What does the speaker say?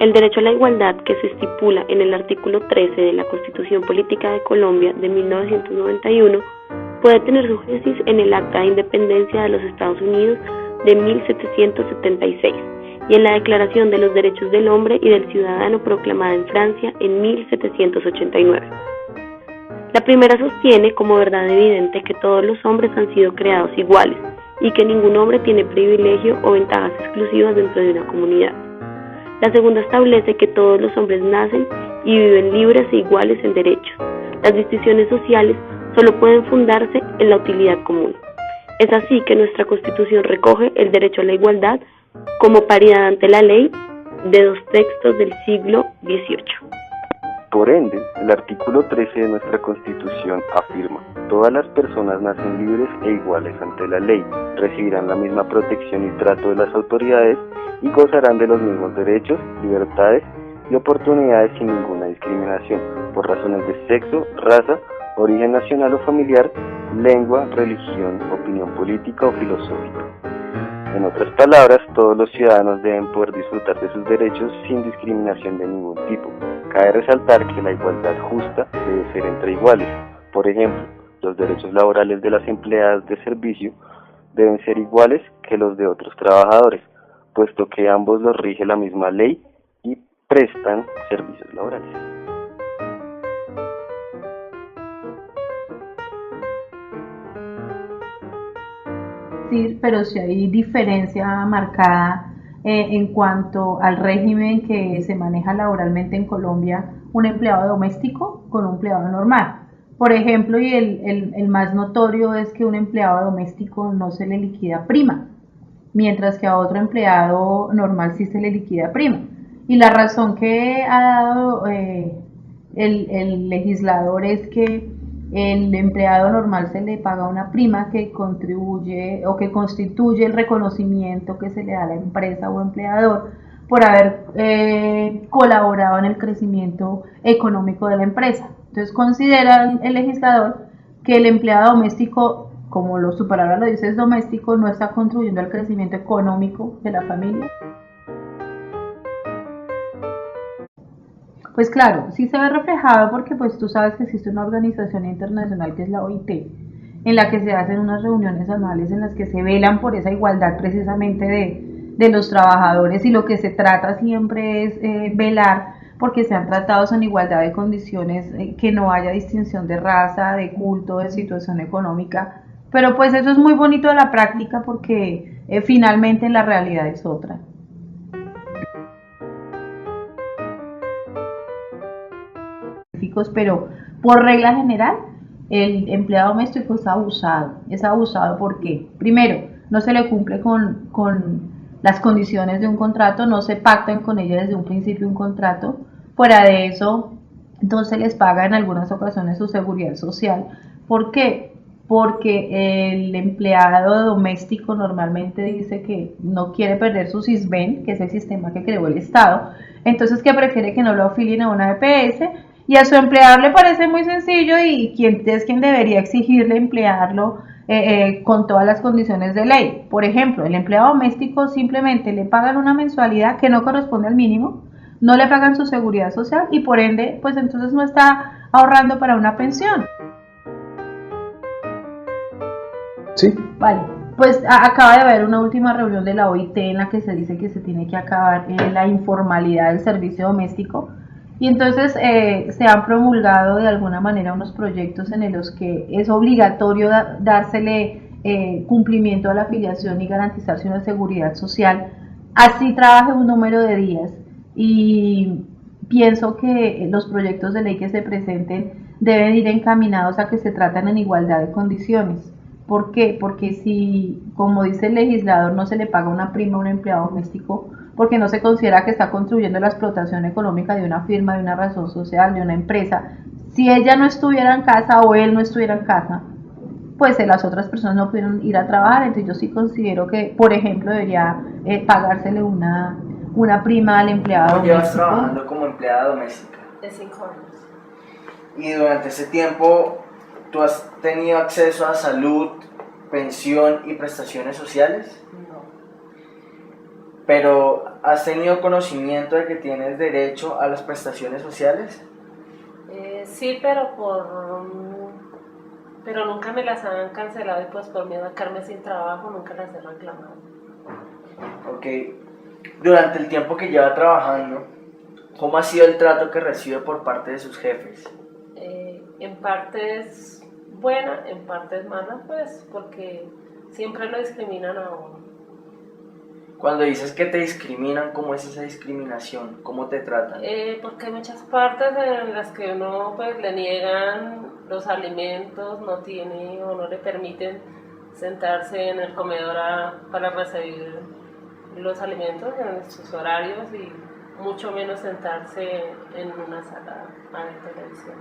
El derecho a la igualdad, que se estipula en el artículo 13 de la Constitución Política de Colombia de 1991, puede tener su génesis en el Acta de Independencia de los Estados Unidos de 1776 y en la Declaración de los Derechos del Hombre y del Ciudadano proclamada en Francia en 1789. La primera sostiene como verdad evidente que todos los hombres han sido creados iguales y que ningún hombre tiene privilegio o ventajas exclusivas dentro de una comunidad. La segunda establece que todos los hombres nacen y viven libres e iguales en derechos. Las distinciones sociales solo pueden fundarse en la utilidad común. Es así que nuestra Constitución recoge el derecho a la igualdad como paridad ante la ley de dos textos del siglo XVIII. Por ende, el artículo 13 de nuestra Constitución afirma: todas las personas nacen libres e iguales ante la ley, recibirán la misma protección y trato de las autoridades y gozarán de los mismos derechos, libertades y oportunidades sin ninguna discriminación, por razones de sexo, raza, origen nacional o familiar, lengua, religión, opinión política o filosófica. En otras palabras, todos los ciudadanos deben poder disfrutar de sus derechos sin discriminación de ningún tipo. Cabe resaltar que la igualdad justa debe ser entre iguales. Por ejemplo, los derechos laborales de las empleadas de servicio deben ser iguales que los de otros trabajadores, puesto que ambos los rige la misma ley y prestan servicios laborales. Sí, pero sí hay diferencia marcada en cuanto al régimen que se maneja laboralmente en Colombia, un empleado doméstico con un empleado normal. Por ejemplo, y el más notorio es que un empleado doméstico no se le liquida prima, mientras que a otro empleado normal sí se le liquida prima. Y la razón que ha dado el legislador es que el empleado normal se le paga una prima que contribuye o que constituye el reconocimiento que se le da a la empresa o empleador por haber colaborado en el crecimiento económico de la empresa. Entonces considera el legislador que el empleado doméstico, como su palabra lo dice, es doméstico, no está contribuyendo al crecimiento económico de la familia. Pues claro, sí se ve reflejado porque pues tú sabes que existe una organización internacional que es la OIT, en la que se hacen unas reuniones anuales en las que se velan por esa igualdad precisamente de los trabajadores, y lo que se trata siempre es velar porque sean tratados en igualdad de condiciones, que no haya distinción de raza, de culto, de situación económica, pero pues eso es muy bonito de la práctica porque finalmente la realidad es otra. Pero por regla general el empleado doméstico es abusado porque primero no se le cumple con las condiciones de un contrato, no se pactan con ella desde un principio un contrato, fuera de eso entonces les paga en algunas ocasiones su seguridad social. ¿Por qué? Porque el empleado doméstico normalmente dice que no quiere perder su SISBEN, que es el sistema que creó el Estado, entonces que prefiere que no lo afilien a una EPS, y a su empleador le parece muy sencillo y quien debería exigirle emplearlo con todas las condiciones de ley. Por ejemplo, el empleado doméstico simplemente le pagan una mensualidad que no corresponde al mínimo, no le pagan su seguridad social y por ende pues entonces no está ahorrando para una pensión. Sí. Vale, pues acaba de haber una última reunión de la OIT en la que se dice que se tiene que acabar la informalidad del servicio doméstico, y entonces se han promulgado de alguna manera unos proyectos en los que es obligatorio dársele cumplimiento a la afiliación y garantizarse una seguridad social, así trabaje un número de días. Y pienso que los proyectos de ley que se presenten deben ir encaminados a que se traten en igualdad de condiciones. ¿Por qué? Porque si, como dice el legislador, no se le paga una prima a un empleado doméstico, porque no se considera que está contribuyendo a la explotación económica de una firma, de una razón social, de una empresa. Si ella no estuviera en casa o él no estuviera en casa, pues las otras personas no pudieron ir a trabajar. Entonces yo sí considero que, por ejemplo, debería pagársele una prima al empleado doméstico. Llevas trabajando como empleada doméstica de 5 años. Y durante ese tiempo, ¿tú has tenido acceso a salud, pensión y prestaciones sociales? No. Pero, ¿has tenido conocimiento de que tienes derecho a las prestaciones sociales? Sí, pero nunca me las han cancelado y pues por miedo a quedarme sin trabajo nunca las he reclamado. Ok. Durante el tiempo que lleva trabajando, ¿cómo ha sido el trato que recibe por parte de sus jefes? En parte es buena, en parte es mala, pues porque siempre lo discriminan a uno. Cuando dices que te discriminan, ¿cómo es esa discriminación? ¿Cómo te tratan? Porque hay muchas partes en las que uno pues le niegan los alimentos, no tiene o no le permiten sentarse en el comedor para recibir los alimentos en sus horarios y mucho menos sentarse en una sala de televisión.